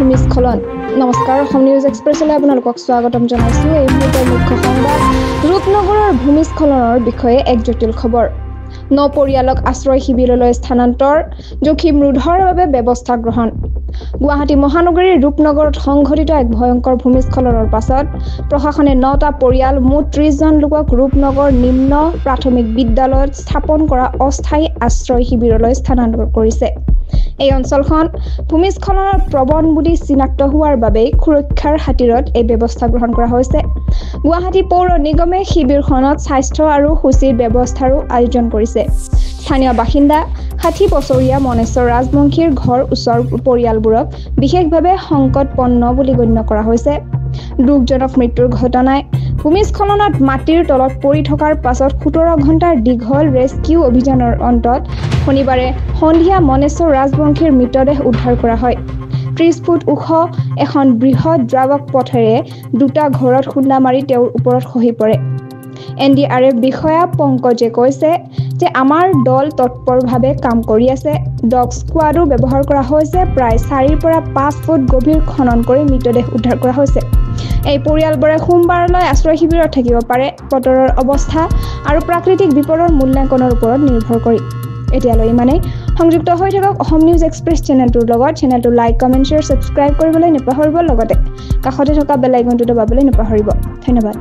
ভূমিস্খলন। নমস্কাৰ, অসম নিউজ এক্সপ্ৰেছলৈ আপোনালোকক স্বাগতম জনাইছোঁ। এই মুহূৰ্তৰ মুখ্য সংবাদ, ৰূপনগৰৰ ভূমিস্খলনৰ বিষয়ে এক জটিল খবৰ। 9 পৰিয়ালক আশ্ৰয় শিবিৰলৈ স্থানান্তৰ, জোখিম ৰোধৰ বাবে ব্যৱস্থা গ্ৰহণ। গুৱাহাটী মহানগৰীৰ ৰূপনগৰত সংঘটিত এক ভয়ংকৰ ভূমিস্খলনৰ পাছত প্ৰশাসনে 9টা পৰিয়াল মুঠ 30 জন লোকক ৰূপনগৰ নিম্ন প্ৰাথমিক বিদ্যালয়ত স্থাপন কৰা অস্থায়ী আশ্ৰয় শিবিৰলৈ স্থানান্তৰ কৰিছে। এই অঞ্চলখন ভূমিস্খলনৰ প্ৰৱণ বুলি চিনাক্ত হোৱাৰ বাবে সুৰক্ষাৰ খাতিৰত এই ব্যৱস্থা গ্ৰহণ কৰা হৈছে। গুৱাহাটী পৌৰ নিগমে শিবিৰখনত স্বাস্থ্য আৰু সূচীৰ ব্যৱস্থাৰো আয়োজন কৰিছে। স্থানীয় বাসিন্দা 60 বছৰীয়া মনেশ্বৰ ৰাজবংশীৰ ঘৰ ওচৰ পৰিয়ালবোৰক বিশেষভাৱে সংকটপন্ন বুলি গণ্য কৰা হৈছে। দুখজনক মৃত্যুৰ ঘটনাই ভূমিস্খলনত মাটিৰ তলত পৰি থকাৰ পাছত 17 ঘণ্টাৰ দীঘল ৰেস্কিউ অভিযানৰ অন্তত শনিবাৰে সন্ধিয়া মনেশ্বৰ ৰাজবংশীৰ মৃতদেহ উদ্ধাৰ কৰা হয়। 30 ফুট ওখ এখন বৃহৎ দ্ৰাৱক পথেৰে দুটা ঘৰত খুন্দা মাৰি তেওঁৰ ওপৰত খহি পৰে। NDRF বিষয়া পংকজে কৈছে যে আমাৰ দল তৎপৰভাৱে কাম কৰি আছে। ডগ স্কোৱাডো ব্যৱহাৰ কৰা হৈছে। প্ৰায় 4 পৰা 5 ফুট গভীৰ খনন কৰি মৃতদেহ উদ্ধাৰ কৰা হৈছে। এই পৰিয়ালবোৰে সোমবাৰলৈ আশ্ৰয় শিবিৰত থাকিব পাৰে, বতৰৰ অৱস্থা আৰু প্ৰাকৃতিক বিপদৰ মূল্যাংকনৰ ওপৰত নিৰ্ভৰ কৰি। এতিয়ালৈ ইমানেই। সংযুক্ত হৈ থাকক অসম নিউজ এক্সপ্ৰেছ চেনেলটোৰ লগত। চেনেলটো লাইক, কমেণ্ট, শ্বেয়াৰ, ছাবস্ক্ৰাইব কৰিবলৈ নাপাহৰিব। লগতে কাষতে থকা বেল আইকনটো দবাবলৈ নাপাহৰিব। ধন্যবাদ।